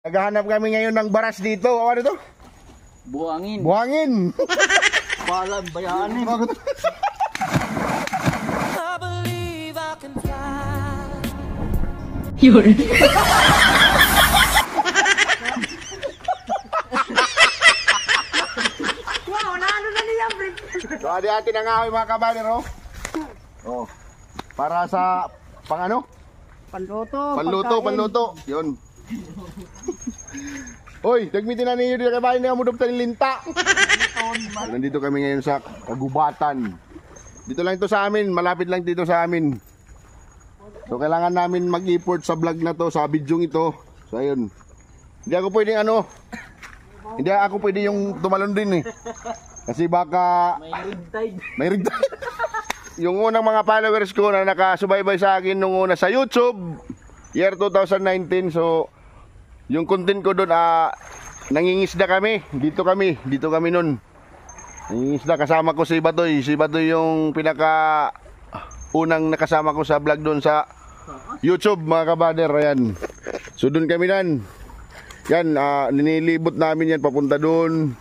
Naghahanap kami ngayon ng baras dito. Ano to? Buhangin. Buhangin. Palag, bayanin. I believe I can fly. Yun. Wow, naano na niya, Brent. So, adi-ati na nga mga kabader, oh. Oh. Para sa pang ano? Panluto. Panluto. Yun. Hoy, nagmitin na ninyo dito kabayan na mo ng linta. Nandito kami ngayon sa Kagubatan. Dito lang ito sa amin, malapit lang dito sa amin. So kailangan namin mag-import sa vlog na to, sa video ito. So ayun. Hindi ako pwedeng hindi ako pwede yung tumalon din eh. Kasi baka may rig tide. Yung unang mga followers ko na nakasubaybay sa akin nung una sa YouTube, year 2019, so yung content ko doon, nangingisda kami. Dito kami nun. Nangingisda, kasama ko si Batoy. Si Batoy yung pinaka unang nakasama ko sa vlog doon sa YouTube, mga kabader. Ayan. So doon kami nan. Yan, ninilibot namin yan papunta doon.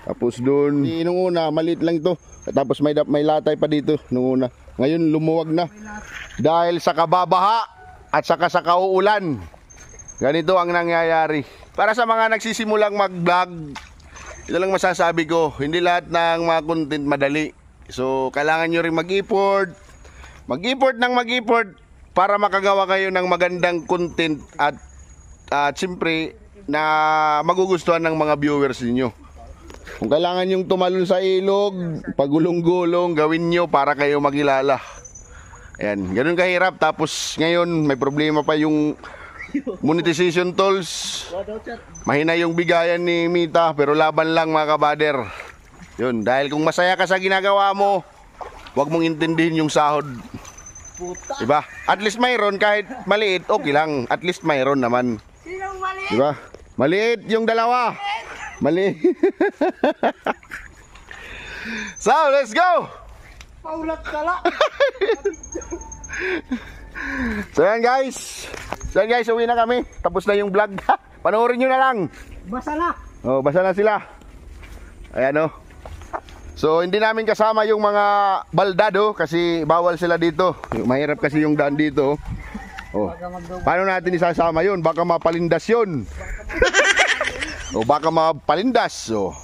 Tapos doon. Nung una, maliit lang ito. Tapos may latay pa dito nung una. Ngayon lumuwag na. Dahil sa kababaha at saka sa kauulan. Ganito ang nangyayari. Para sa mga nagsisimulang mag-vlog, ito lang masasabi ko, hindi lahat ng mga content madali. So, kailangan nyo rin mag-import. Mag-import para makagawa kayo ng magandang content at siyempre na magugustuhan ng mga viewers niyo. Kung kailangan yung tumalon sa ilog, pagulong-gulong, gawin nyo para kayo magilala. Ayan, ganun kahirap. Tapos ngayon, may problema pa yung monetization tools. Mahina yung bigayan ni Mita, pero laban lang mga kabader. Yun, dahil kung masaya ka sa ginagawa mo, huwag mong intindihin yung sahod. Diba? At least mayroon, kahit maliit, okay lang. At least mayroon naman. Sinong mali? Diba? Maliit yung dalawa. Mali. So, let's go! Paulat ka lang. So yan guys, uwi na kami. Tapos na yung vlog. Panoorin nyo na lang. Basa na. Oh, basa na sila. Ayan oh. So hindi namin kasama yung mga baldado kasi bawal sila dito. Mahirap kasi yung daan dito. Oh. Paano natin isasama yun? Baka mapalindas yun. O baka mapalindas. Oh.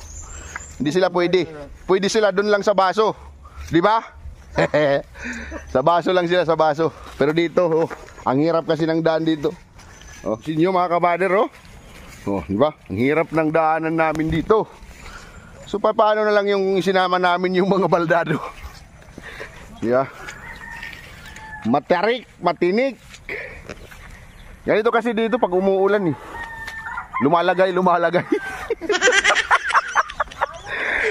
Hindi sila pwede. Pwede sila dun lang sa baso. Di ba? Sa baso lang sila, sa baso. Pero dito, oh, ang hirap kasi ng daan dito. Oh, sinyo mga kabader, oh. Oh, di ba? Ang hirap ng daanan namin dito. So paano na lang yung isinama namin yung mga baldado? Yeah. Matarik, matinik. Ganito kasi dito pag umuulan eh. Lumalagay.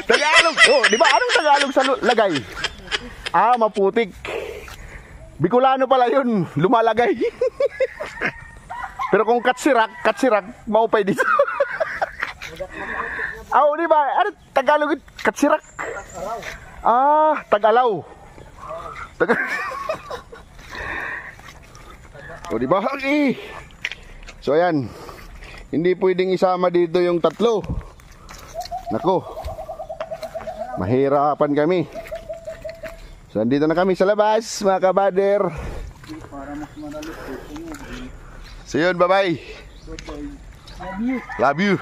Tagalog. Oh, di ba? Anong Tagalog sa lagay? Maputik. Bicolano pala yun, lumalagay. Pero kung katsirak, maupay dito. Di ba? Ano Tagalog? Katsirak. Tagalaw. Di ba? So ayan. Hindi pwedeng isama dito yung tatlo. Nako. Mahirapan kami. So, andito na kami sa labas, mga kabader. So, yun, bye-bye. Love you.